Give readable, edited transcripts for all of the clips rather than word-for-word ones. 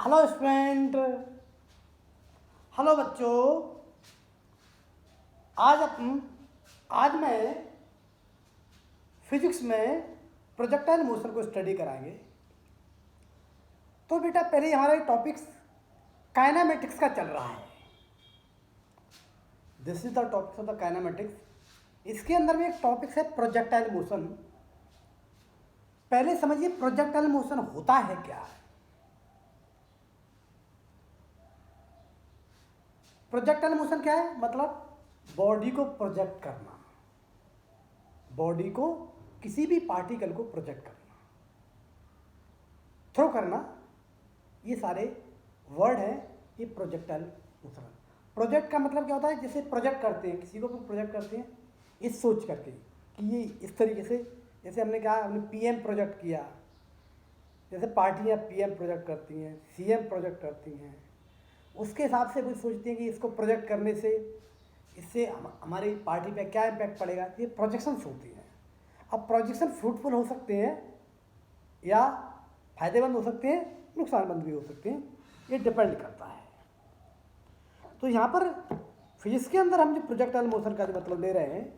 Hello student, hello बच्चों। आज मैं फिजिक्स में प्रोजेक्टाइल मोशन को स्टडी कराएंगे। तो बेटा पहले हमारा टॉपिक्स काइनेमेटिक्स का चल रहा है। This is the topics of the kinematics. इसके अंदर में एक टॉपिक्स है प्रोजेक्टाइल मोशन। पहले समझिए प्रोजेक्टाइल मोशन होता है क्या। प्रोजेक्टाइल मोशन क्या है? मतलब बॉडी को प्रोजेक्ट करना, बॉडी को किसी भी पार्टिकल को प्रोजेक्ट करना, थ्रो करना, ये सारे वर्ड हैं ये प्रोजेक्टाइल मोशन। प्रोजेक्ट का मतलब क्या होता है? जैसे प्रोजेक्ट करते हैं, किसी को प्रोजेक्ट करते हैं इस सोच करके कि ये इस तरीके से, जैसे हमने कहा हमने पीएम प्रोजेक्ट किया, जैसे पार्टियां पीएम प्रोजेक्ट करती हैं, सीएम प्रोजेक्ट करती हैं, उसके हिसाब से कुछ सोचते हैं कि इसको प्रोजेक्ट करने से इससे हमारी पार्टी पे क्या इम्पैक्ट पड़ेगा। ये प्रोजेक्शंस होती हैं। अब प्रोजेक्शन फ्रूटफुल हो सकते हैं या फायदेमंद हो सकते हैं, नुकसानमंद भी हो सकते हैं, ये डिपेंड करता है। तो यहाँ पर फिजिक्स के अंदर हम जो प्रोजेक्टाइल मोशन का जो मतलब ले रहे हैं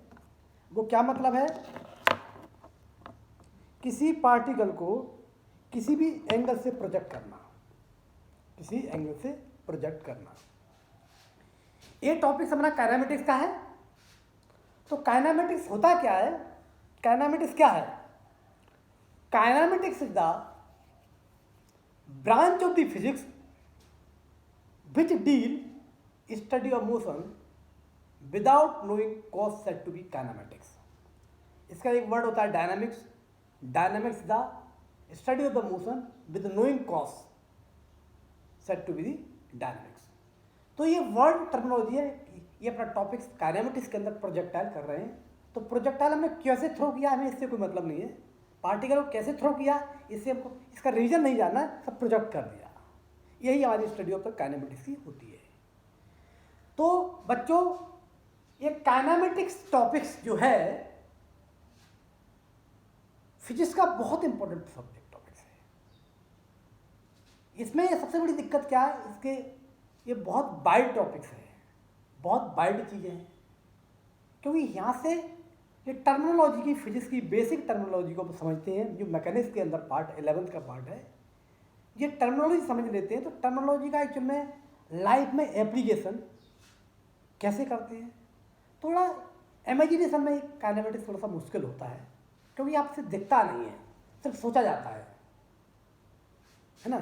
वो क्या मतलब है? किसी पार्टिकल को किसी भी एंगल से प्रोजेक्ट करना, किसी एंगल से प्रोजेक्ट करना। ये टॉपिक हमारा काइनेमेटिक्स का है। तो काइनेमेटिक्स होता क्या है? काइनेमेटिक्स क्या है? Kinematics is the branch of the physics which deal study of motion without knowing cause said to be kinematics। इसका एक वर्ड होता है dynamics. Dynamics the study of the motion with knowing cause said to be the dynamics. तो ये word terminology है। ये अपना topics kinematics के अंदर प्रोजेक्टाइल कर रहे हैं। तो प्रोजेक्टाइल हमने कैसे थ्रो किया हमें इससे कोई मतलब नहीं है। पार्टिकल को कैसे थ्रो किया इससे हमको इसका रीजन नहीं जानना है, सब प्रोजेक्ट कर दिया। यही हमारी स्टडी ऑफ द काइनेमेटिक्स की होती है। तो बच्चों ये काइनेमेटिक्स टॉपिक्स जो है फिजिक्स का बहुत इंपॉर्टेंट सब्जेक्ट टॉपिक्स है। इसमें सबसे बड़ी दिक्कत क्या है? इसके ये बहुत वाइड टॉपिक्स है, बहुत वाइड चीज़ें हैं। क्योंकि यहाँ से ये टर्मिनोलॉजी की, फिजिक्स की बेसिक टर्मिनोलॉजी को समझते हैं, जो मैकेनिक्स के अंदर पार्ट 11th का पार्ट है। ये टर्मिनोलॉजी समझ लेते हैं तो टर्मिनोलॉजी का एक्चुअल में लाइफ में एप्लीकेशन कैसे करते हैं, थोड़ा इमेजिनेशन में काइनेमेटिक्स थोड़ा सा मुश्किल होता है। क्योंकि आपसे दिखता नहीं है, सिर्फ सोचा जाता है ना।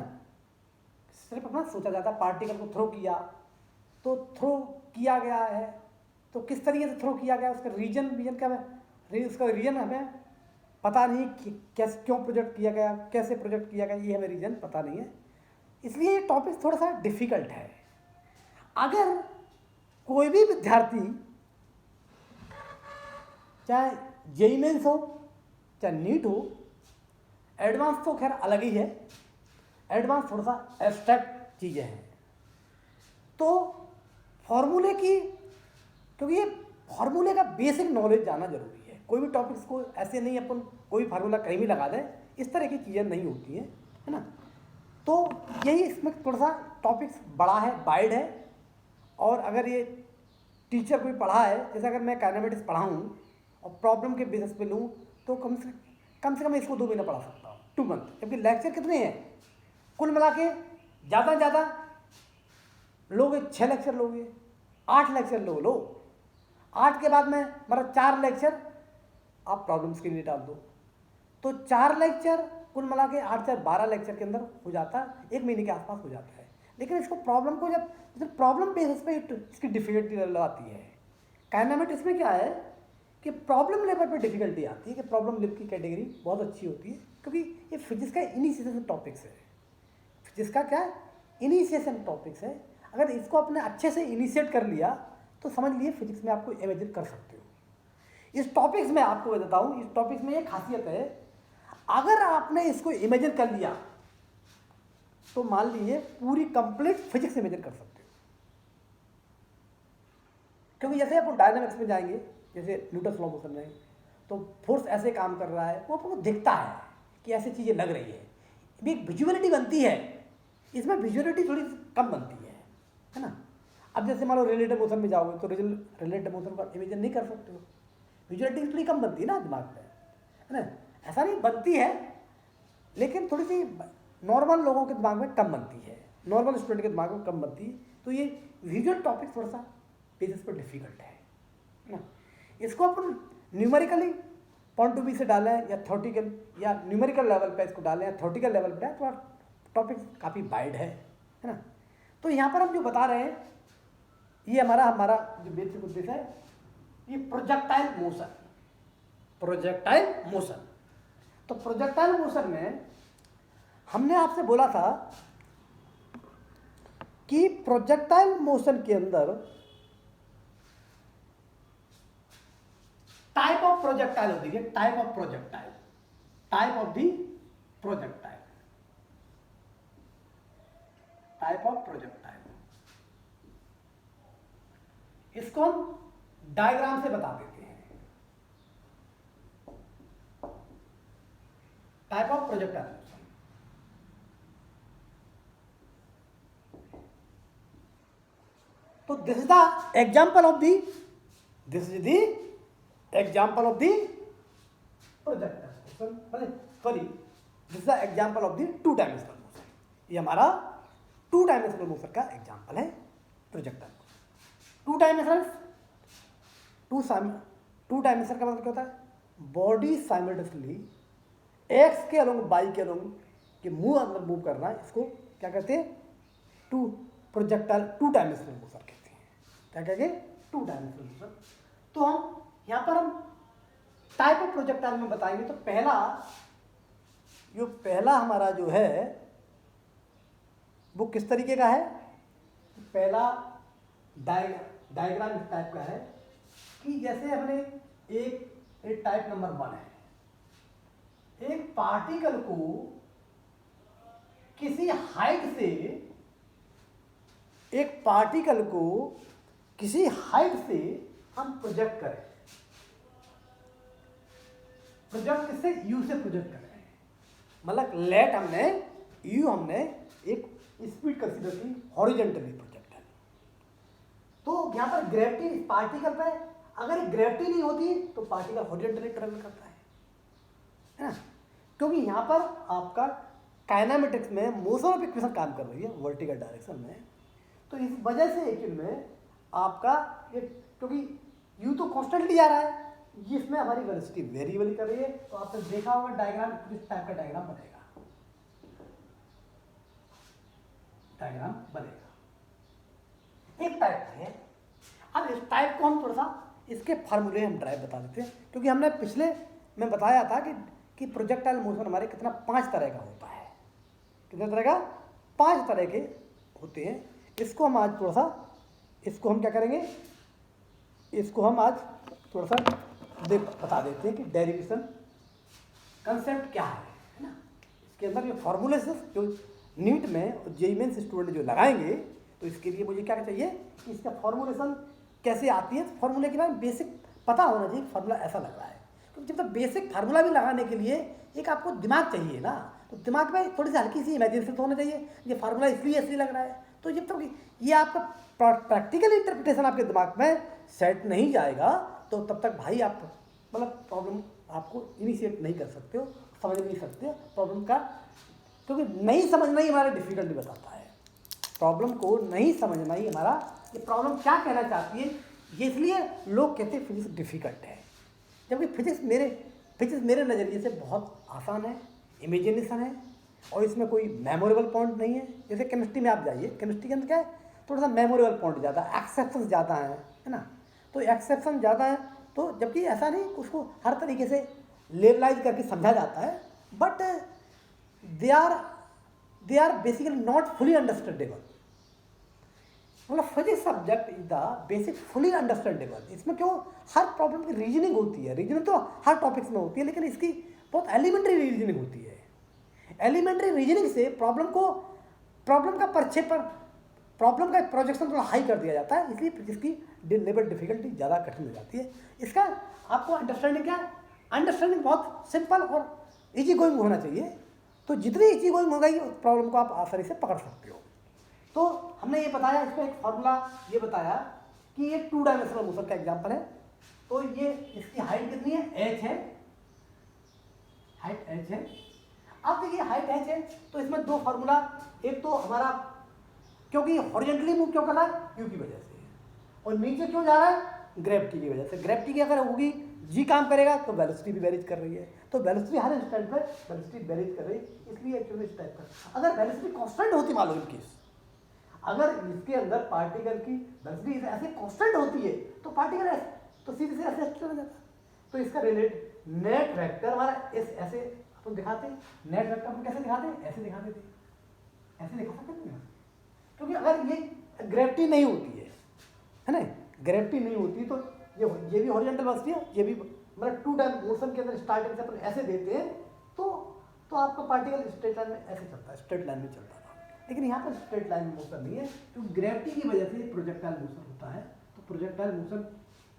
सिर्फ अपना सोचा जाता है। पार्टिकल को थ्रो किया तो थ्रो किया गया है, तो किस तरीके से थ्रो किया गया, उसका रीजन क्या है, उसका रीजन हमें पता नहीं कि कैसे, क्यों प्रोजेक्ट किया गया, कैसे प्रोजेक्ट किया गया, ये हमें रीजन पता नहीं है। इसलिए ये टॉपिक थोड़ा सा डिफिकल्ट है। अगर कोई भी विद्यार्थी, चाहे जेईई मेंस हो चाहे नीट हो, एडवांस तो खैर अलग ही है, एडवांस थोड़ा सा एब्स्ट्रैक्ट चीज़ें हैं। तो फॉर्मूले की, क्योंकि ये फॉर्मूले का बेसिक नॉलेज जाना जरूरी है। कोई भी टॉपिक्स को ऐसे नहीं अपन कोई फार्मूला कहीं भी लगा दें, इस तरह की चीज़ें नहीं होती हैं, है ना। तो यही इसमें थोड़ा सा टॉपिक्स बड़ा है, वाइड है। और अगर ये टीचर कोई पढ़ा है, जैसे अगर मैं काइनेमेटिक्स पढ़ाऊँ और प्रॉब्लम के बेसिस पे लूँ तो कम से कम इसको 2 महीना पढ़ा सकता हूँ, 2 मंथ। जबकि लेक्चर कितने हैं कुल मिला के? ज़्यादा से ज़्यादा लोगे 6 लेक्चर लोगे, 8 लेक्चर लो 8 के बाद में मतलब 4 लेक्चर आप प्रॉब्लम्स के लिए डाल दो। तो 4 लेक्चर कुल मिला के 8 से 12 लेक्चर के अंदर हो जाता है, 1 महीने के आसपास हो जाता है। लेकिन इसको प्रॉब्लम को जब प्रॉब्लम बेसिस पे इसकी डिफिकल्टी आती है। काइनेमेटिक्स में क्या है कि प्रॉब्लम लेवल पे डिफिकल्टी आती है, कि प्रॉब्लम लेवल की कैटेगरी बहुत अच्छी होती है, क्योंकि ये फिजिक्स का इनिशिएशन टॉपिक्स है। फिजिक्स का क्या इनिशिएशन टॉपिक्स है। अगर इसको आपने अच्छे से इनिशिएट कर लिया तो समझ लिए फिजिक्स में आपको इमेजिन कर सकते हो। इस टॉपिक्स में आपको बताता हूँ, इस टॉपिक्स में एक खासियत है, अगर आपने इसको इमेजिन कर लिया तो मान लीजिए पूरी कंप्लीट फिजिक्स इमेजिन कर सकते हो। क्योंकि जैसे अपन डायनामिक्स में जाएंगे, जैसे न्यूटन्स लॉ मोशन में, तो फोर्स ऐसे काम कर रहा है, वो आपको दिखता है कि ऐसी चीज़ें लग रही है, भी एक विजुअलिटी बनती है इसमें विजुअलिटी थोड़ी कम बनती है ना। अब जैसे मान लो रिलेटिव मोशन में जाओगे तो रिलेटिव मोशन को इमेजिन नहीं कर सकते हो, विजुअलिटी थोड़ी कम बनती है ना दिमाग में, है ना। ऐसा नहीं बनती है, लेकिन थोड़ी सी नॉर्मल लोगों के दिमाग में कम बनती है, नॉर्मल स्टूडेंट के दिमाग में कम बनती है। तो ये विजुअल टॉपिक थोड़ा सा बेसिस पर डिफिकल्ट है ना। इसको अपन न्यूमेरिकली पॉइंट ऑफ व्यू से डालें या थ्योरेटिकल या न्यूमेरिकल लेवल पे इसको डालें या थ्योरेटिकल लेवल पे डालें, तो टॉपिक काफ़ी वाइड है ना। तो यहाँ पर हम जो बता रहे हैं, ये हमारा जो बेसिक उद्देश्य है, ये प्रोजेक्टाइल मोशन। तो प्रोजेक्टाइल मोशन में हमने आपसे बोला था कि प्रोजेक्टाइल मोशन के अंदर टाइप ऑफ प्रोजेक्टाइल होती है, टाइप ऑफ प्रोजेक्टाइल। इसको हम डायग्राम से बता देते हैं। टाइप ऑफ प्रोजेक्टाइल मोशन, तो this is the example of the projectile motion, sorry this is the example of the 2 dimensional motion. ये हमारा 2 डायमेंशनल मोशन का एग्जाम्पल है प्रोजेक्टाइल। 2 डायमेंशन का मतलब क्या होता है? बॉडी साइमल्टेनियसली एक्स के अलोंग वाई के अलोंग के मुंह अंदर मूव करना, इसको क्या कहते हैं? 2 डायमेंशनल मोशन कहते हैं। क्या कहेंगे? 2 डायमेंशनल मोशन। तो हम यहाँ पर हम टाइप ऑफ प्रोजेक्टाइल में बताएंगे। तो पहला हमारा जो है वो किस तरीके का है? पहला डायग्राम इस टाइप का है कि जैसे हमने एक टाइप नंबर 1 है, एक पार्टिकल को किसी हाइट से हम प्रोजेक्ट करें। प्रोजेक्ट किससे? यू से प्रोजेक्ट कर रहे हैं। मतलब लेट हमने एक स्पीड कंसीडर की हॉरिजॉन्टली प्रोजेक्ट है। तो यहाँ पर ग्रेविटी इस पार्टिकल पे, अगर ग्रेविटी नहीं होती तो पार्टिकल हॉरिजॉन्टली ट्रेवल करता है ना। क्योंकि यहाँ पर आपका काइनेमेटिक्स में मोशन ऑफ इक्वेशन काम कर रही है वर्टिकल डायरेक्शन में। तो इस वजह से एक्चुअल में आपका ये, क्योंकि यू तो कॉन्स्टेंटली आ रहा है, इसमें हमारी वेलोसिटी वेरिएबल कर रही है। तो आपने देखा होगा डायग्राम, किस टाइप का डायग्राम बनेगा। एक टाइप है। अब इस टाइप को हम थोड़ा सा इसके फार्मूले हम ड्राइव बता देते हैं, क्योंकि हमने पिछले में बताया था कि प्रोजेक्टाइल मोशन हमारे 5 तरह का होता है। कितने तरह का? 5 तरह के होते हैं। इसको हम आज थोड़ा सा, इसको हम क्या करेंगे, इसको हम आज थोड़ा सा बता देते हैं कि डेरिवेशन कंसेप्ट क्या है ना। इसके अंदर ये फॉर्मूले जो नीट में और जेईई मेंस स्टूडेंट जो लगाएंगे, तो इसके लिए मुझे क्या चाहिए कि इसका फॉर्मूलेशन कैसे आती है। तो फॉर्मूले के बारे में बेसिक पता होना चाहिए। फॉर्मूला ऐसा लग रहा है, क्योंकि जब तक बेसिक फार्मूला भी लगाने के लिए एक आपको दिमाग चाहिए ना। तो दिमाग में थोड़ी सी हल्की सी इमेजिनेशन तो होना चाहिए। ये फार्मूला इसलिए ऐसे लग रहा है। तो जब तक ये आपका प्रैक्टिकल इंटरप्रिटेशन आपके दिमाग में सेट नहीं जाएगा, तो तब तक भाई आप मतलब प्रॉब्लम आपको इनिशिएट नहीं कर सकते हो, समझ नहीं सकते प्रॉब्लम का। क्योंकि नहीं समझना ही हमारा डिफिकल्टी बताता है। प्रॉब्लम को नहीं समझना ही हमारा, ये प्रॉब्लम क्या कहना चाहती है, ये इसलिए लोग कहते हैं फिजिक्स डिफिकल्ट है। जबकि फिजिक्स मेरे नज़रिए से बहुत आसान है, इमेजिनेशन है, और इसमें कोई मेमोरेबल पॉइंट नहीं है। जैसे केमिस्ट्री में आप जाइए, केमिस्ट्री के अंदर क्या है, थोड़ा सा मेमोरेबल पॉइंट ज़्यादा, एक्सेप्शन ज़्यादा है ना। तो एक्सेप्शन ज़्यादा है, तो जबकि ऐसा नहीं, उसको हर तरीके से लेवलाइज करके समझा जाता है, but they are basically not fully understandable. मतलब physics subject is the basic fully understandable. इसमें क्यों, हर प्रॉब्लम की रीजनिंग होती है। रीजनिंग तो हर टॉपिक्स में होती है, लेकिन इसकी बहुत एलिमेंट्री रीजनिंग होती है। एलिमेंट्री रीजनिंग से प्रॉब्लम का प्रॉब्लम का प्रोजेक्शन थोड़ा हाई कर दिया जाता है, इसलिए इसकी लेवल डिफिकल्टी ज़्यादा कठिन हो जाती है। इसका आपको अंडरस्टैंडिंग क्या है? अंडरस्टैंडिंग बहुत सिंपल और इजी गोइंग होना चाहिए। तो जितनी इक्वल होगी उस प्रॉब्लम को आप आसानी से पकड़ सकते हो। तो हमने ये बताया, इसमें एक फॉर्मूला ये बताया कि ये 2 डायमेंशनल मोशन का एग्जांपल है। तो ये इसकी हाइट कितनी है, h है, हाइट h है। अब देखिए हाइट h है तो इसमें 2 फार्मूला, एक तो हमारा क्योंकि हॉरिजॉन्टली मूव क्यों कर रहा है, u की वजह से, और नीचे क्यों जा रहा है, ग्रेविटी की वजह से। ग्रेविटी की अगर होगी जी काम करेगा तो वेलोसिटी भी वेरीज कर रही है, तो वेलोसिटी हर इंस्टेंट पर वेलोसिटी वेरीज कर रही है, इसलिए एक्चुअली इस टाइप का। अगर वेलोसिटी कांस्टेंट होती मान लो इन केस, अगर इसके अंदर पार्टिकल की वेलोसिटी ऐसे कांस्टेंट होती है तो पार्टिकल ऐसे तो सीधे से ऐसे चला जाता। तो इसका रिलेट नेट वेक्टर हमारा इस ऐसे अपन दिखाते हैं, नेट वेक्टर अपन कैसे दिखाते हैं, ऐसे दिखाते थे, ऐसे दिखा सकते हैं, क्योंकि अगर ये ग्रेविटी नहीं होती है ना, ग्रेविटी नहीं होती तो ये भी हॉरिजॉन्टल वेलोसिटी है, ये भी मतलब 2 डायमेंशनल मोशन के अंदर स्टार्टिंग से अपन ऐसे देते हैं तो आपका पार्टिकल स्ट्रेट लाइन में ऐसे चलता है, स्ट्रेट लाइन में चलता था। लेकिन यहाँ पर स्ट्रेट लाइन में मोशन नहीं है, क्योंकि ग्रेविटी की वजह से प्रोजेक्टाइल मोशन होता है। तो प्रोजेक्टाइल मोशन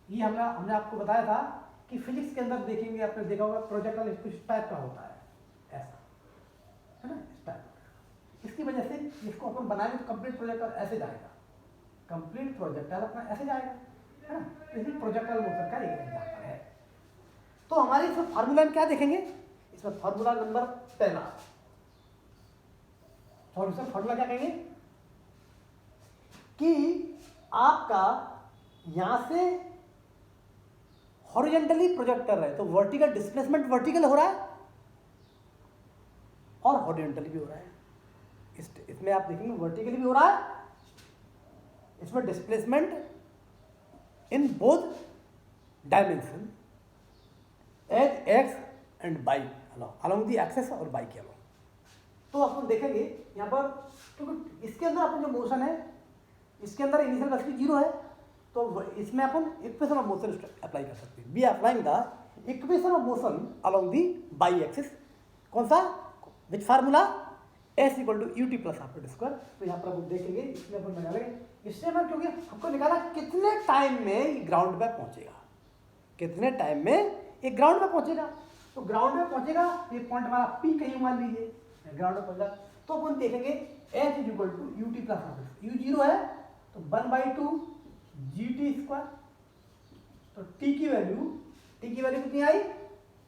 ये हमने आपको बताया था कि फिजिक्स के अंदर देखेंगे, आपने देखा होगा प्रोजेक्टाइल इस टाइप का होता है, ऐसा है ना, इस टाइप। इसकी वजह से इसको अपन बनाएंगे तो कंप्लीट प्रोजेक्टाइल ऐसे जाएगा, कंप्लीट प्रोजेक्टाइल अपना ऐसे जाएगा, है ना। तो इसी प्रोजेक्टाइल मोशन का एक एग्जांपल है। तो हमारे इसमें फार्मूला में क्या देखेंगे, इसमें फार्मूला नंबर पहला, फार्मूला क्या कहेंगे कि आपका यहां से हॉरिजॉन्टली प्रोजेक्ट कर रहे हैं तो वर्टिकल डिस्प्लेसमेंट वर्टिकल हो रहा है और हॉरिजॉन्टली भी हो रहा है। इसमें आप देखेंगे वर्टिकली भी हो रहा है, इसमें displacement in both dimension as x and y along the axis और बाई के अलोंग। तो अपन देखेंगे यहाँ पर, क्योंकि इसके अंदर अपन जो मोशन है, इसके अंदर इनिशियल वेलोसिटी 0 है, तो इसमें अपन इक्वेशन ऑफ मोशन अप्लाई कर सकते हैं। We applying the equation of motion along the y axis. कौन सा, which formula, s equal to u t plus half square. तो यहाँ पर अपन देखेंगे, इसमें अपन निकालेंगे, इससे मैं क्योंकि हमको निकाला कितने टाइम में ग्राउंड पे पहुंचेगा, कितने टाइम में ये ग्राउंड पे पहुंचेगा। तो ग्राउंड में पहुंचेगा, ये पॉइंट हमारा पी कहीं मान लीजिए, ग्राउंड पे पहुंचा, तो अपन देखेंगे h is equal to u t plus half, u 0 है तो 1/2 जी टी स्क्वायर। तो टी की वैल्यू कितनी आई,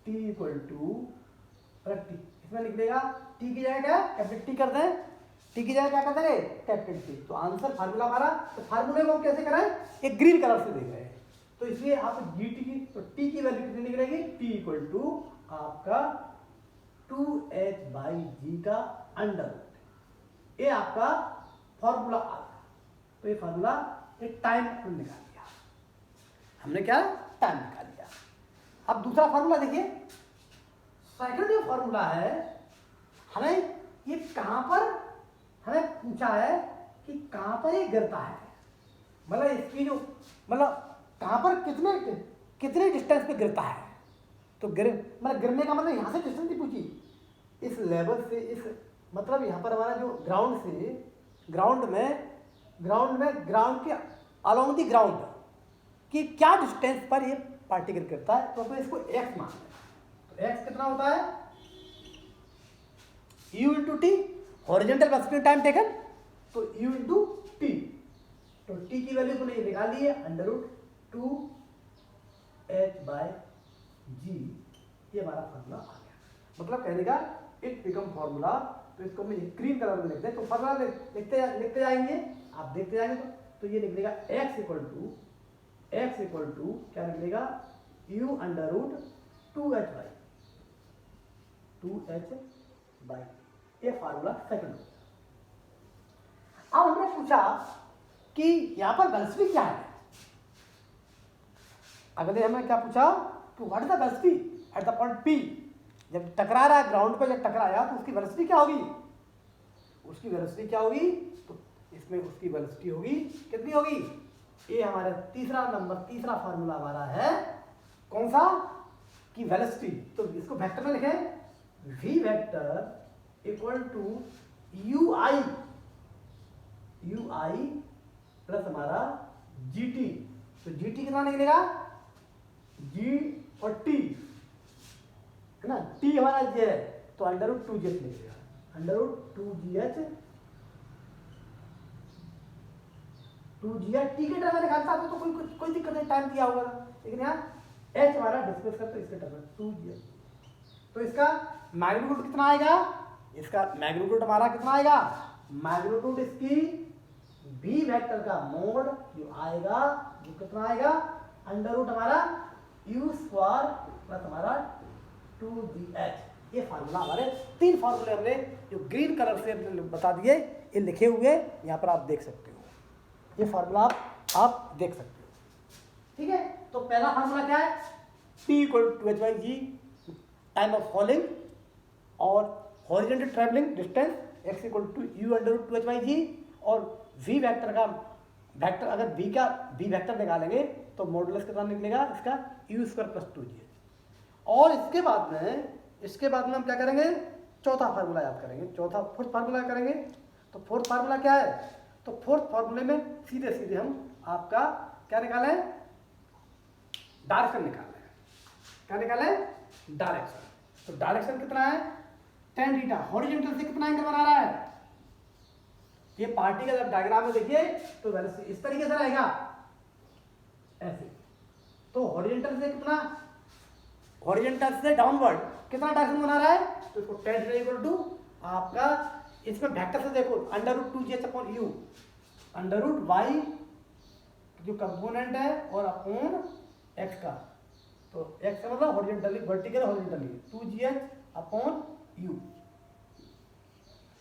टी इक्वल टू टी, इसमें लिख देगा टी की जगह क्या, कैपिटल टी कर दें, टी की जगह क्या कर देंगे, कैपिटल टी। तो आंसर फार्मूला हमारा, तो फार्मूले को कैसे कराएं, एक ग्रीन कलर से देख रहे हैं, तो इसलिए आप जी टी की, तो टी की वैल्यू कितनी निकलेगी, टी इक्वल टू आपका 2h/g का अंडर रूट, ये आपका फॉर्मूला आ गया। तो ये फॉर्मूला एक टाइम निकाल लिया हमने, क्या टाइम निकाल लिया। अब दूसरा फॉर्मूला देखिए, सेकंड जो फॉर्मूला है, हमें ये कहां पर हमें पूछा है कि कहां पर ये गिरता है, मतलब इसकी जो मतलब कहां पर कितने डिस्टेंस पे गिरता है। तो मतलब गिरने का मतलब यहां से डिस्टेंस नहीं पूछी, इस लेवल से, इस मतलब यहां पर हमारा जो ग्राउंड से ग्राउंड के अलोंग द ग्राउंड कि क्या डिस्टेंस पर ये पार्टिकल गिरता है, तो इसको एक्स मान लें। तो एक्स कितना होता है, u into T, horizontal velocity time taken, तो u इंटू टी। तो t की वैल्यू तो निकाल ली है, अंडर रूट 2h/g, ये हमारा फॉर्मूला आ गया। मतलब कहने का इट बिकम फॉर्मूला, तो इसको मैं ग्रीन कलर में लिखते हैं, तो फॉर्मूला लिखते जाएंगे, आप देखते जाएंगे। तो ये निकलेगा x इक्वल टू क्या निकलेगा, u अंडर रूट 2h/, ये फार्मूला सेकंड हो गया। अब हमने पूछा कि यहां पर वेलोसिटी क्या है, अगले हमें क्या पूछा कि what is the velocity at the point P, जब टकरा रहा है ग्राउंड पे, जब टकराया तो उसकी वेलोसिटी क्या होगी, तो इसमें उसकी वेलोसिटी होगी, कितनी होगी, ये हमारा तीसरा फार्मूला हमारा है, कौन सा, कि वेलोसिटी। तो इसको वेक्टर में लिखें, v vector equal to ui plus हमारा gt। तो gt कितना निकलेगा, g और t है ना, t हमारा ये है, तो √2gh लिखेगा, √2gh, 2gh टी के टर्म में निकालता तो कोई दिक्कत नहीं, टाइम दिया होगा, लेकिन यहाँ h हमारा डिस्प्लेस करते तो इसके टर्म में 2gh, तो इसका मैग्नीट्यूड कितना आएगा, इसका मैग्नीट्यूड हमारा कितना आएगा, मैग्नीट्यूड इसकी v वेक्टर का मोड जो आएगा वो कितना आएगा, √ हमारा u स्क्वायर प्लस हमारा 2gh। ये फार्मूला हमारे 3 फार्मूले हमने जो ग्रीन कलर से बता दिए, ये लिखे हुए यहाँ पर आप देख सकते हो, ये फार्मूला आप देख सकते हो, ठीक है। तो पहला फार्मूला क्या है, P = 2h/g time of falling और horizontal travelling distance, x = u √2h/g, और v वेक्टर का वेक्टर, अगर v का v वेक्टर निकालेंगे तो मॉडुलस कितना निकलेगा इसका, u² + 2g। और इसके बाद में हम क्या करेंगे, चौथा फार्मूला याद करेंगे, फोर्थ फार्मूला करेंगे। तो फोर्थ फार्मूला क्या है, तो फोर्थ फार्मूले में सीधे हम आपका क्या निकालें, डायरेक्शन निकालें, क्या निकालें, डायरेक्शन। तो डायरेक्शन कितना है, tan थीटा, हॉरिजॉन्टल से कितना एंगल बना रहा है, ये पार्टिकल डायग्राम में देखिए तो वेलोसिटी इस तरीके से रहेगा, ऐसे। तो हॉरिजॉन्टल से कितना, हॉरिजॉन्टल से डाउनवर्ड कितना डायरेक्शन बना रहा है, तो इसको tan थीटा = आपका, इसमें वेक्टर से देखो √2gh/u, √y जो कंपोनेंट है और अपॉन x का, तो x का मतलब हॉरिजॉन्टली, वर्टिकल हॉरिजॉन्टली 2gh/u।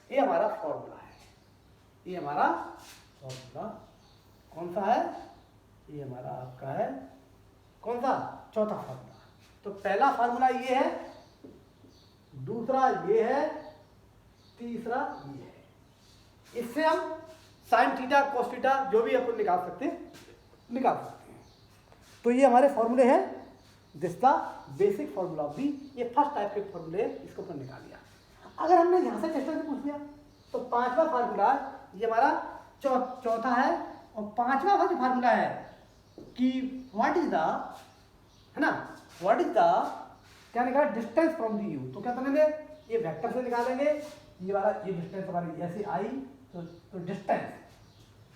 ये हमारा फॉर्मूला है, ये हमारा फॉर्मूला कौन सा है, ये हमारा आपका है कौन सा, चौथा फार्मूला। तो पहला फार्मूला ये है, दूसरा ये है, तीसरा ये है। इससे हम साइन थीटा, कोस थीटा जो भी अपन निकाल सकते हैं। तो ये हमारे फॉर्मूले हैं, this the basic formula of B, ये फर्स्ट टाइप के फॉर्मूले, इसको अपन निकाल लिया। अगर हमने यहाँ से चेस्टर से पूछ लिया तो पांचवा फार्मूला ये हमारा चौथा है, और पांचवा जो फार्मूला है कि व्हाट इज द, है ना, व्हाट इज द, क्या निकाला, डिस्टेंस फ्रॉम दी यू। तो क्या करेंगे, ये वेक्टर से निकालेंगे, ये वाला, ये डिस्टेंस हमारी ऐसे आई, तो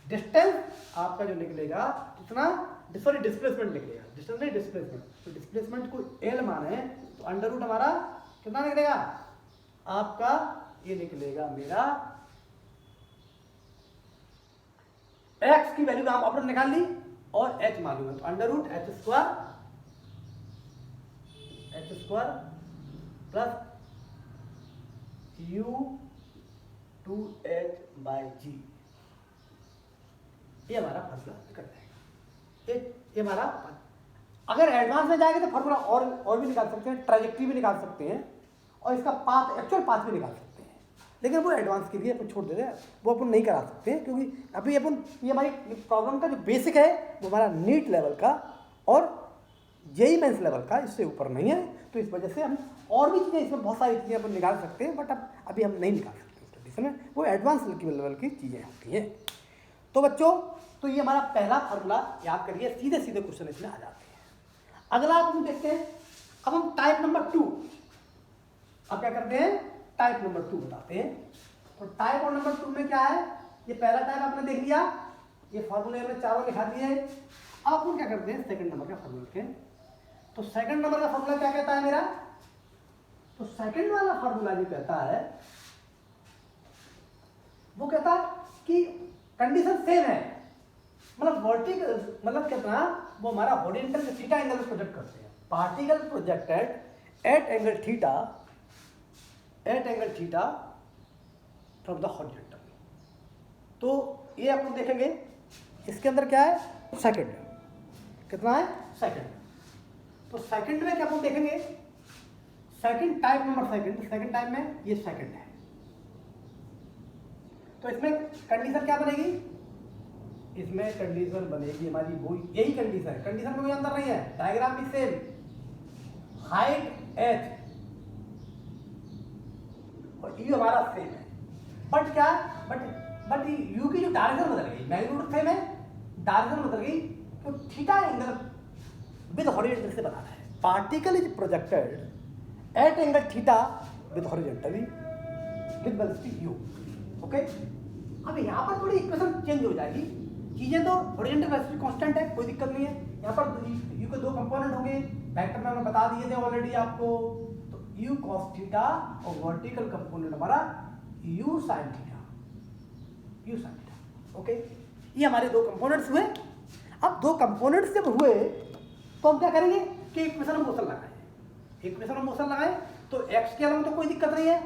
डिस्टेंस आपका जो निकलेगा कितना, सॉरी डिस्प्लेसमेंट निकलेगा, डिस्टेंस नहीं डिस्प्लेसमेंट, तो डिस्प्लेसमेंट को L माने तो √ हमारा कितना निकलेगा आपका, ये निकलेगा मेरा x की वैल्यू आप अपन निकाल ली और h मालूम है, तो h² प्लस u2h/g, ये हमारा फॉर्मूला निकल जाएगा। ये हमारा, अगर एडवांस में जाएंगे तो फॉर्मूला और भी निकाल सकते हैं, ट्रैजेक्टरी भी निकाल सकते हैं, और इसका पाथ, एक्चुअल पाथ भी निकाल सकते हैं, लेकिन वो एडवांस के लिए अपन छोड़ देते हैं, वो अपन नहीं करा सकते हैं, क्योंकि अभी अपन, ये हमारी प्रॉब्लम का जो बेसिक है वो हमारा नीट लेवल का और जेईई मेंस लेवल का, इससे ऊपर नहीं है। तो इस वजह से हम और भी चीज़ें, इसमें बहुत सारी चीज़ें अपन निकाल सकते हैं, बट अभी हम नहीं निकाल सकते उस कंडीशन में, वो एडवांस लेवल की चीज़ें होती हैं। तो बच्चों, तो ये हमारा पहला फार्मूला याद करिए, सीधे क्वेश्चन इसमें आ जाते हैं। अगला हम देखते हैं, अब हम टाइप नंबर 2, अब क्या करते हैं, टाइप नंबर 2 बताते हैं। तो टाइप नंबर 2 में क्या है, ये पहला टाइप आपने देख लिया, ये फार्मूले हमने चारों लिखा दिए। अब अपन क्या करते हैं, सेकंड नंबर का फार्मूला के। तो सेकंड नंबर का फार्मूला क्या कहता है मेरा, तो सेकंड वाला फार्मूला जो कहता है वो कहता है कि कंडीशन सेम है, मतलब वर्टिकल, मतलब कितना, वो हमारा हॉरिजॉन्टल से थीटा एंगल प्रोजेक्ट करते हैं, particle projected at angle theta from the horizontal. तो ये आप लोग देखेंगे, इसके अंदर क्या है, सेकंड, कितना है, सेकंड। तो सेकंड में क्या आप लोग देखेंगे, second type number second type में ये सेकंड है। तो इसमें कंडीशन क्या बनेगी, इसमें कंडीशन बनेगी हमारी वो यही कंडीशन है, कंडीशन में कोई अंतर नहीं है, डायग्राम भी सेम, हाइट h और u हमारा सेम है, बट क्या, बट u की जो डायरेक्शन बदल गई, मैग्नीट्यूड सेम है, डायरेक्शन बदल गई, तो थीटा एंगल विद हॉरिजॉन्टल से बनाना है। Particle is projected at angle theta with horizontally with velocity u। Okay, अब यहाँ पर थोड़ी इक्वेशन चेंज हो जाएगी, चीजें तो हॉरिजॉन्टल वेलोसिटी कांस्टेंट है, कोई दिक्कत नहीं है। यहाँ पर u के दो कंपोनेंट होंगे, वेक्टर में हमने बता दिए थे ऑलरेडी आपको, तो u cos थीटा और वर्टिकल कंपोनेंट हमारा u sin theta, u sin theta. Okay, ये हमारे दो कंपोनेंट्स हुए। अब दो कंपोनेंट्स जब हुए तो हम क्या करेंगे कि इक्वेशन ऑफ मोशन लगाएं। इक्वेशन ऑफ मोशन लगाएं तो x के अलावा तो कोई दिक्कत नहीं है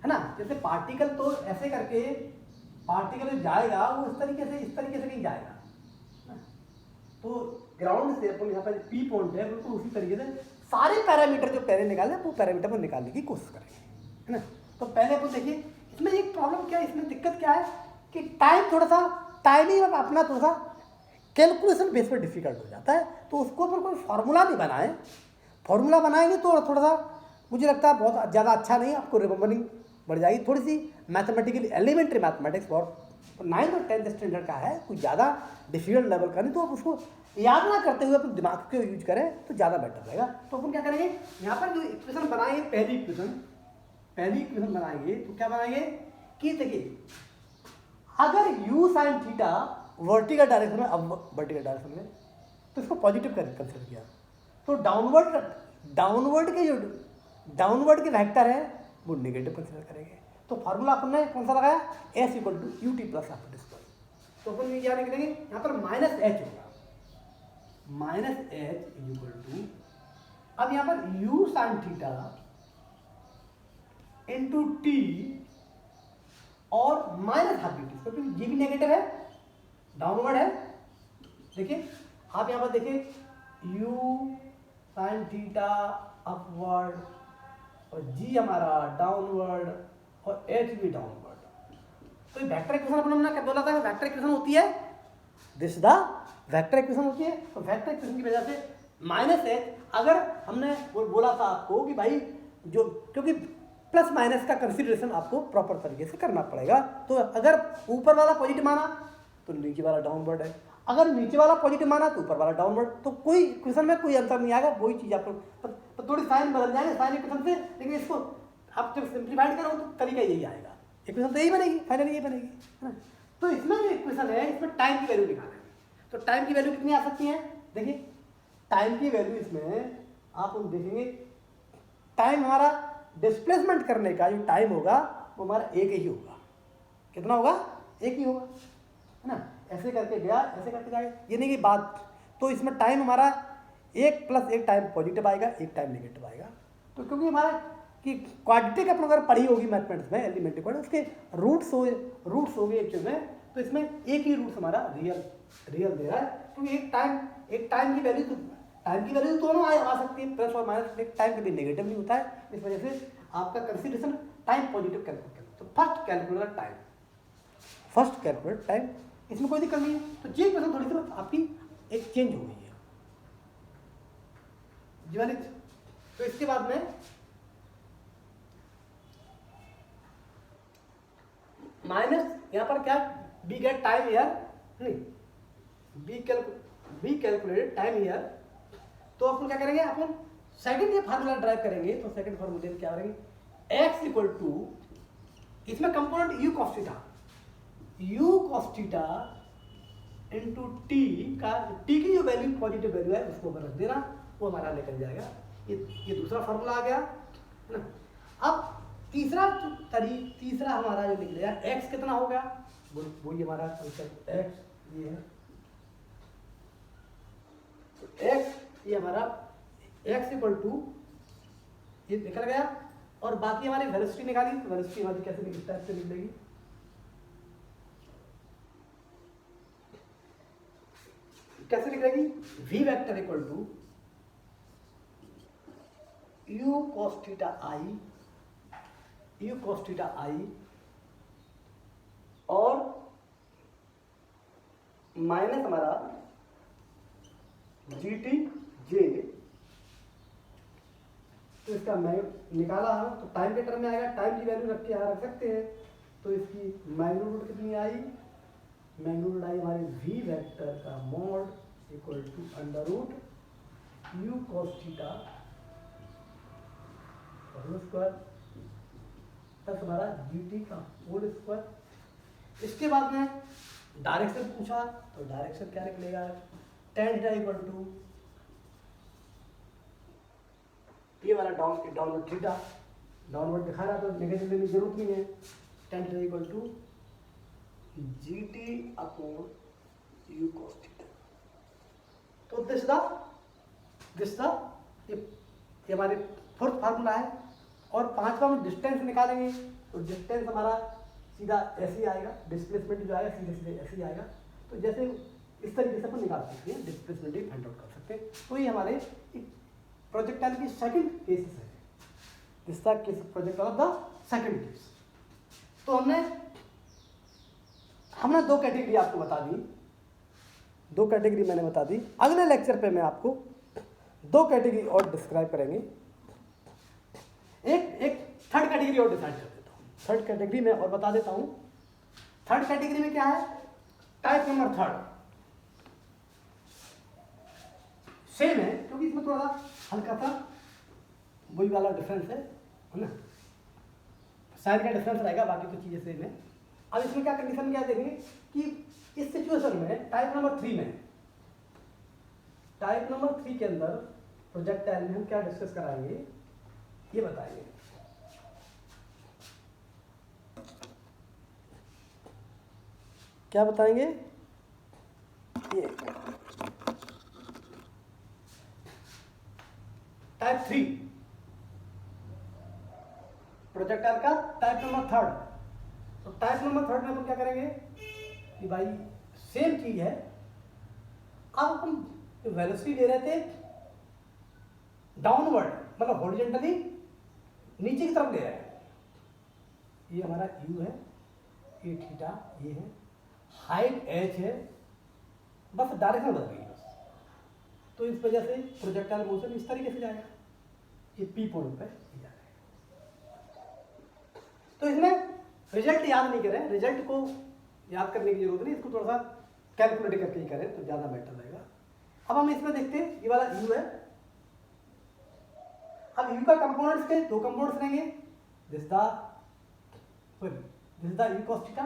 ना। जैसे पार्टिकल तो ऐसे करके पार्टिकल जाएगा वो इस तरीके से कहीं जाएगा ना? तो ग्राउंड से अपन यहाँ पर P पॉइंट है, बिल्कुल उसी तरीके से सारे पैरामीटर जो पहले निकाले वो पैरामीटर पर निकालने की कोशिश करेंगे, है ना। तो पहले अपन देखिए इसमें एक प्रॉब्लम क्या है, इसमें दिक्कत क्या है कि टाइम थोड़ा सा टाइमिंग में अपना थोड़ा सा कैलकुलेशन बेस पर डिफिकल्ट हो जाता है। तो उसको अपन कोई फार्मूला नहीं बनाए, फार्मूला बनाएंगे तो थोड़ा सा मुझे लगता है बहुत ज़्यादा अच्छा नहीं, आपको रिमेंबरिंग बढ़ जाएगी। थोड़ी सी मैथमेटिकल एलिमेंट्री मैथमेटिक्स और 9th और 10th स्टैंडर्ड का है, कुछ ज़्यादा डिफिकल्ट लेवल का नहीं, तो आप उसको याद ना करते हुए अपन दिमाग को यूज करें तो ज़्यादा बेटर रहेगा। तो अपन क्या करेंगे, यहाँ पर जो इक्वेशन बनाएंगे पहली इक्वेशन बनाएंगे तो क्या बनाएंगे कि देखिए अगर u sin theta vertical direction में, अब वर्टिकल डायरेक्शन में, तो इसको पॉजिटिव कंसिडर किया तो डाउनवर्ड के वेक्टर है वो नेगेटिव कंसिडर करेंगे। तो फार्मूला अपन ने कौन सा लगाया, s = ut + f²। तो अपन ये क्या लिखेंगे यहाँ पर -h होगा, -h = अब यहाँ पर u sin theta into t और -12t, क्योंकि ये भी नेगेटिव है, डाउनवर्ड है। देखिए आप यहाँ पर देखिए u sin थीटा अपवर्ड और g हमारा डाउनवर्ड और h भी डाउनवर्ड। तो वेक्टर इक्वेशन अपन हमने क्या बोला था, वेक्टर इक्वेशन होती है दिस द वेक्टर इक्वेशन होती है। तो वेक्टर इक्वेशन की वजह से -h, अगर हमने बोला था आपको कि भाई जो, क्योंकि प्लस माइनस का कंसीडरेशन आपको प्रॉपर तरीके से करना पड़ेगा। तो अगर ऊपर वाला पॉजिटिव माना तो नीचे वाला डाउनवर्ड है, अगर नीचे वाला पॉजिटिव माना तो ऊपर वाला डाउनवर्ड। तो कोई इक्वेशन में कोई अंतर नहीं आएगा, वही चीज़ आपको तो थोड़ी साइन बदल जाएंगे साइन इक्वेशन से, लेकिन इसको आप जब सिंप्लीफाइड करो तो तरीका यही आएगा, इक्वेशन तो यही बनेगी, फाइनली यही बनेगी, है ना। तो इसमें जो इक्वेशन है इसमें टाइम की वैल्यू निकालेंगे। तो टाइम की वैल्यू कितनी आ सकती है, देखिए टाइम की वैल्यू इसमें आप देखेंगे, टाइम हमारा डिस्प्लेसमेंट करने का जो टाइम होगा वो हमारा एक ही होगा। कितना होगा, एक ही होगा, है ना। ऐसे करके गया, ऐसे करके जाएगा, ये नहीं कि बात। तो इसमें टाइम हमारा एक प्लस एक टाइम पॉजिटिव आएगा, एक टाइम नेगेटिव आएगा। तो क्योंकि हमारा कि क्वाड्रेटिक अपन अगर पढ़ी होगी मैथमेटिक्स में एलिमेंट्री क्वाड्रेटिक, उसके रूट्स हो गए एक्चुअल में, तो इसमें एक ही रूट्स हमारा रियल दे रहा है। क्योंकि एक टाइम की वैल्यू तो दोनों आ सकती है, प्लस और माइनस, एक टाइम कभी नेगेटिव नहीं होता है। इस वजह से आपका कंसीडरेशन टाइम पॉजिटिव कैलकुलेट करें। तो फर्स्ट कैलकुलेट टाइम, इसमें कोई दिक्कत नहीं है। तो ये क्वेश्चन थोड़ी सी आपकी एक चेंज हो गई है जीवानित। तो इसके बाद में माइनस यहाँ पर क्या, बी गेट टाइम ईयर, नहीं बी कैलकुलेटेड टाइम ईयर। तो अपन क्या करेंगे, अपन सेकंड ये फार्मूला ड्राइव करेंगे। तो सेकंड फार्मूले में क्या करेंगे, x = इसमें component u cos theta into T का, टी की जो वैल्यू पॉजिटिव वैल्यू है उसको रख देना, वो हमारा लेकर जाएगा। ये दूसरा फार्मूला आ गया, है ना। अब तीसरा हमारा जो निकलेगा, x कितना हो गया, वो ये हमारा कंसेप्ट x ये है, x ये हमारा x = ये निकल गया। और बाकी हमारी वेलोसिटी निकाली, तो वेलोसिटी हमारी कैसे निकलेगी, कैसे निकलेगी, v vector = u cos theta i और माइनस हमारा gt j। तो इसका मैं निकाला है, तो टाइम के टर्म में आएगा, टाइम की वैल्यू रख के यहाँ रख सकते हैं। तो इसकी मैग्नीट्यूड कितनी आई, मैग्नीट्यूड आई हमारी v वेक्टर का mod = √u cos theta whole square plus हमारा GT का होल स्क्वायर। इसके बाद में डायरेक्शन पूछा तो डायरेक्शन क्या निकलेगा, tan थीटा इक्वल टू ये वाला डाउनवर्ड थीटा, डाउनवर्ड दिखा रहा तो नेगेटिव लेने की जरूरत नहीं है, tan theta equal to GT upon U cos theta. तो दिस ये हमारे फोर्थ फार्मूला है। और पांचवा में डिस्टेंस निकालेंगे तो डिस्टेंस हमारा सीधा ऐसे ही आएगा, डिस्प्लेसमेंट जो आएगा सीधे सीधे ऐसे ही आएगा। तो जैसे इस तरीके से अपन निकाल सकते हैं, डिस्प्लेसमेंट ही फाइंड आउट कर सकते हैं। तो ये हमारे प्रोजेक्टाइल की सेकंड केसेस है, this the case projectile of the second case. तो हमने दो कैटेगरी आपको बता दी, दो कैटेगरी मैंने बता दी। अगले लेक्चर पे मैं आपको दो कैटेगरी और डिस्क्राइब करेंगे, एक थर्ड कैटेगरी और डिसाइड कर देता हूँ। थर्ड कैटेगरी में और बता देता हूँ, थर्ड कैटेगरी में क्या है, टाइप नंबर थर्ड सेम है, क्योंकि इसमें थोड़ा सा हल्का सा वही वाला डिफरेंस है ना, साइज का डिफरेंस रहेगा, बाकी तो चीजें सेम है। अब इसमें क्या कंडीशन क्या देखेंगे कि इस सिचुएशन में टाइप नंबर 3 में, टाइप नंबर 3 के अंदर प्रोजेक्टाइल में हम क्या डिस्कस कराएंगे ये बताएंगे। क्या बताएंगे ये टाइप 3 प्रोजेक्टाइल का टाइप नंबर थर्ड। तो टाइप नंबर थर्ड में हम क्या करेंगे कि भाई सेम चीज है, अब हम वेलोसिटी ले रहे थे डाउनवर्ड, मतलब हॉरिजॉन्टली नीचे की तरफ ले रहे हैं। ये हमारा u है, ये थीटा ये है, हाइट h है, बस डायरेक्शन बदल गई बस। तो इस वजह से प्रोजेक्टाइल मोशन इस तरीके से जाएगा, ये P पॉइंट पे जा जाएगा। तो इसमें रिजल्ट याद नहीं करें, रिजल्ट को याद करने की जरूरत नहीं, इसको थोड़ा सा कैलकुलेट करके ही करें तो ज्यादा बेटर रहेगा। अब हम इसमें देखते हैं, ये वाला u है। अब u का कंपोनेंट्स के दो कंपोनेंट्स रहेंगे, this the u cos theta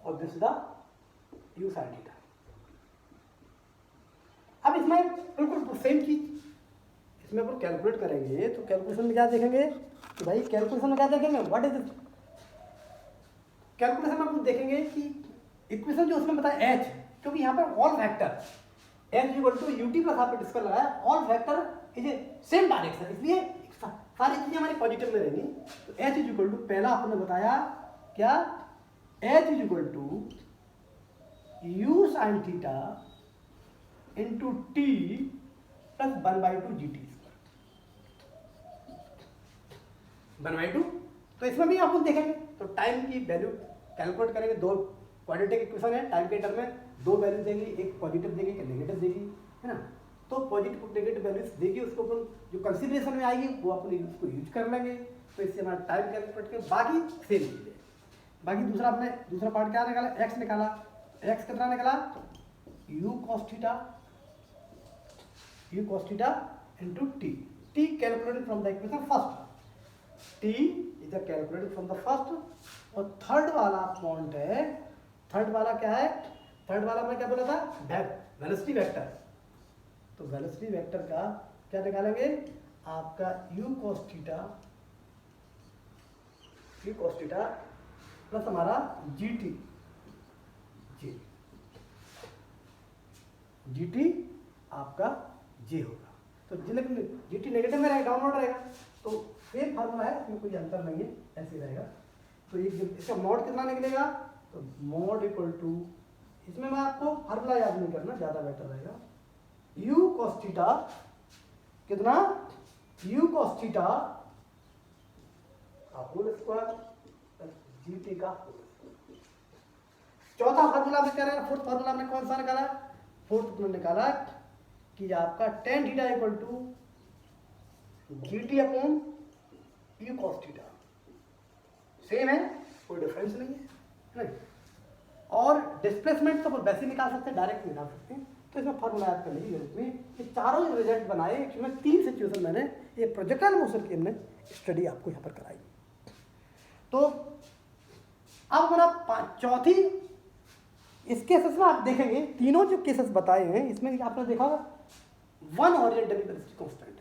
और this the u sin theta. अब इसमें बिल्कुल सेम चीज इसमें अपन कैलकुलेट करेंगे, तो कैलकुलेशन में क्या देखेंगे कि भाई कैलकुलेशन में क्या देखेंगे, व्हाट इज दिस कैलकुलेशन में अपन देखेंगे कि इक्वेशन जो उसमें बताया h, क्योंकि यहाँ पर all factor h equal to ut plus आपने डिस्कस लगाया, all factor is a same direction, इसलिए सारी चीजें हमारी पॉजिटिव में रहेंगी। तो h इज इक्वल टू पहला आपने बताया क्या, h is equal to u sin theta into t plus 1/2 gt square 1/2। तो इसमें भी आप देखेंगे तो टाइम की वैल्यू कैलकुलेट करेंगे, दो क्वाड्रेटिक इक्वेशन है, टाइम के टर्म में दो वैल्यू देगी, एक पॉजिटिव देगी एक नेगेटिव देगी, है ना। तो पॉजिटिव नेगेटिव वैल्यूज देगी, उसको अपन जो कंसीडरेशन में आएगी वो अपन उसको यूज कर लेंगे। तो इससे हमारा टाइम कैलकुलेट कर, बाकी सेम चीज है। बाकी दूसरा आपने दूसरा पार्ट क्या निकाला, एक्स निकाला, एक्स कितना निकाला, u cos theta into T, T calculated from the equation first, t is calculated from the first. और थर्ड वाला पॉइंट है, थर्ड वाला क्या है, थर्ड वाला मैं क्या बोला था, वेलोसिटी वेक्टर। तो वेलोसिटी वेक्टर का क्या निकालेंगे, आपका u cos थीटा प्लस हमारा gt आपका j होगा। तो gt नेगेटिव में रहेगा, डाउनवर्ड रहेगा, तो सेम फार्मूला है, इसमें कोई अंतर नहीं है, ऐसे रहेगा। तो ये इसका मॉड कितना निकलेगा, तो मॉड इक्वल टू, इसमें मैं आपको फार्मूला याद नहीं करना, ज्यादा बेटर रहेगा, u cos थीटा कितना, u cos थीटा का होल स्क्वायर प्लस gt का होल स्क्वायर। चौथा फार्मूला में क्या रहेगा, फोर्थ फार्मूला में कौन सा निकाला, फोर्थ में निकाला कि आपका tan theta equal to gt upon u cos theta, same है, कोई डिफरेंस नहीं है, नहीं। और डिस्प्लेसमेंट तो वैसे निकाल सकते हैं, डायरेक्ट निकाल सकते हैं, तो इसमें फार्मूला याद करने की जरूरत नहीं। ये चारों रिजल्ट बनाए, इसमें 3 सिचुएशन मैंने ये प्रोजेक्टाइल मोशन की हमने स्टडी आपको यहाँ पर कराई। तो अब हमारा चौथी, इस केसेस में आप देखेंगे तीनों जो केसेस बताए हैं इसमें आपने देखा होगा वन हॉरिजॉन्टल वेलोसिटी कांस्टेंट,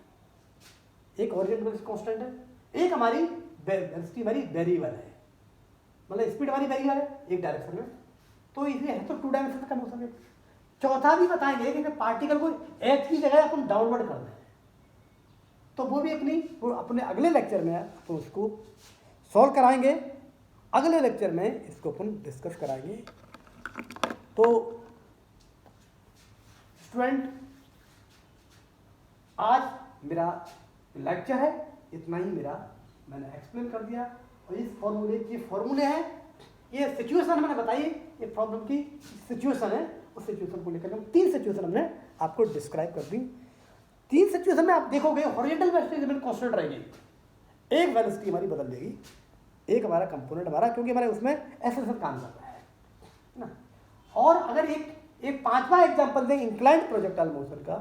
एक हॉरिजॉन्टल वेलोसिटी कांस्टेंट है, एक हमारी वेलोसिटी हमारी वेरिएबल है, मतलब स्पीड हमारी वेरिएबल है एक डायरेक्शन में, तो इसलिए है तो टू डायमेंशन का मोशन है। चौथा भी बताएंगे कि पार्टिकल को एक्स की जगह अपन डाउनवर्ड करना है, तो वो भी अपने अगले लेक्चर में अपन उसको सॉल्व कराएंगे, अगले लेक्चर में इसको अपन डिस्कस कराएंगे। तो स्टूडेंट आज मेरा लेक्चर है इतना ही, मैंने एक्सप्लेन कर दिया। और इस फॉर्मूले हैं, ये सिचुएशन मैंने बताई, ये प्रॉब्लम की सिचुएशन है, उस सिचुएशन को लेकर हम 3 सिचुएशन हमने आपको डिस्क्राइब कर दी। 3 सिचुएशन में आप देखोगे हॉरिजॉन्टल वेलोसिटी कांस्टेंट रहेगी, एक वेलोसिटी हमारी बदल जाएगी, एक हमारा कंपोनेंट हमारा, क्योंकि हमारे उसमें एक्सेलरेशन काम कर रहा है ना। और अगर एक पांचवा एग्जांपल दें इंक्लाइंड प्रोजेक्टाइल मोशन का,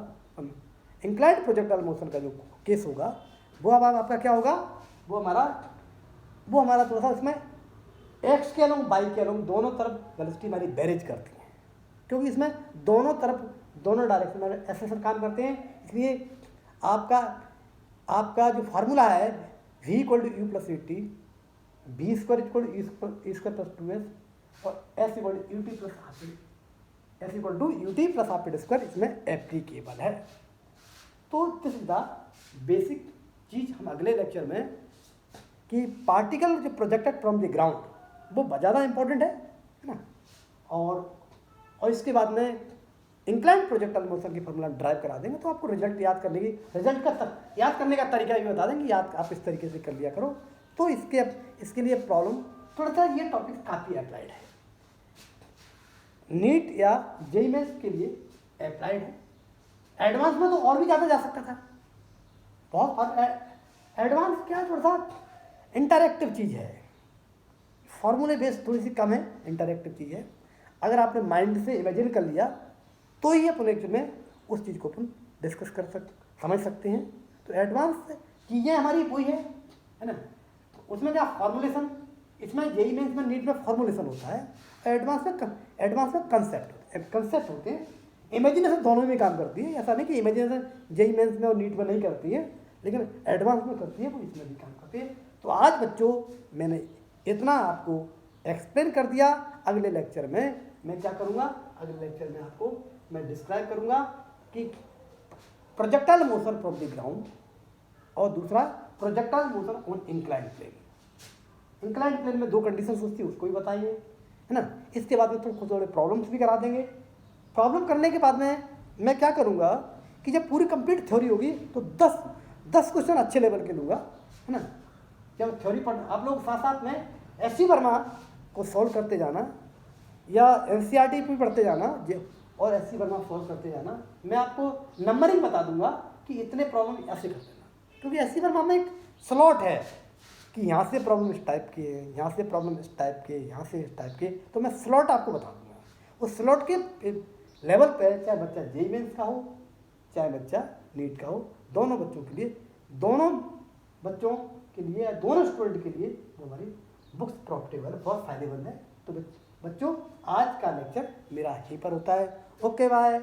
इंक्लाइंड प्रोजेक्टाइल मोशन का जो केस होगा वो अब आपका क्या होगा, वो हमारा थोड़ा सा इसमें एक्स के अलोंग वाई के अलोंग दोनों तरफ वेलोसिटी हमारी वेरीज करती है, क्योंकि इसमें दोनों तरफ दोनों डायरेक्शन में एक्सेलरेशन काम करते हैं। इसलिए आपका जो फार्मूला है v = u + at, b² = e² + 2s और s = ut + rp², इसमें एप्लीकेबल है। तो दिस इज द बेसिक चीज। हम अगले लेक्चर में कि पार्टिकल जो प्रोजेक्टेड फ्रॉम द ग्राउंड वो ज़्यादा इंपॉर्टेंट है ना, और इसके बाद में इंक्लाइंड प्रोजेक्टाइल मोशन की फॉर्मूला ड्राइव करा देंगे, तो आपको रिजल्ट याद करने का तरीका भी बता देंगे, याद आप इस तरीके से कर लिया करो। तो इसके लिए प्रॉब्लम थोड़ा सा, ये टॉपिक काफ़ी अप्लाइड है, नीट या जेईई मेंस के लिए अप्लाइड है। एडवांस में तो और भी ज़्यादा जा सकता था, बहुत एडवांस क्या थोड़ा सा इंटरैक्टिव चीज़ है, फॉर्मूले बेस्ड थोड़ी सी कम है, इंटरैक्टिव चीज़ है। अगर आपने माइंड से इमेजिन कर लिया तो ही अपन लेक्चर में उस चीज़ को अपन डिस्कस समझ सकते हैं। तो एडवांस चीज़ें हमारी वही है ना, उसमें क्या फॉर्मुलेशन, इसमें जेईई मेंस में नीट में फॉर्मुलेशन होता है, एडवांस में कंसेप्ट होते हैं। इमेजिनेशन दोनों में काम करती है, ऐसा नहीं कि इमेजिनेशन जेईई मेंस में और नीट में नहीं करती है, लेकिन एडवांस में करती है, वो इसमें भी काम करती है। तो आज बच्चों मैंने इतना आपको एक्सप्लेन कर दिया। अगले लेक्चर में मैं क्या करूँगा, अगले लेक्चर में आपको मैं डिस्क्राइब करूँगा कि projectile motion from the ground और दूसरा projectile motion on inclined plane. Inclined plane में 2 कंडीशंस होती है, उसको भी बताएंगे, है ना। इसके बाद में थोड़े प्रॉब्लम्स भी करा देंगे। प्रॉब्लम करने के बाद में मैं क्या करूँगा कि जब पूरी कंप्लीट थ्योरी होगी तो 10 क्वेश्चन अच्छे लेवल के लूँगा, है ना। जब थ्योरी पढ़ आप लोग साथ साथ में एस.सी. वर्मा को सॉल्व करते जाना या एनसीईआरटी भी पढ़ते जाना और एस.सी. वर्मा सॉल्व करते जाना। मैं आपको नंबरिंग बता दूंगा कि इतने प्रॉब्लम ऐसे कर देना, क्योंकि एस.सी. वर्मा में एक स्लॉट है कि यहाँ से प्रॉब्लम इस टाइप के, यहाँ से प्रॉब्लम इस टाइप के, यहाँ से इस टाइप के, तो मैं स्लॉट आपको बता दूंगा। उस स्लॉट के लेवल पर चाहे बच्चा जेईई मेंस का हो चाहे बच्चा नीट का हो, दोनों बच्चों के लिए दोनों स्टूडेंट के लिए वो हमारी बुक्स प्रॉफिटेबल है, बहुत फायदेमंद है। तो बच्चों आज का लेक्चर मेरा यहीं पर होता है। Okay bye.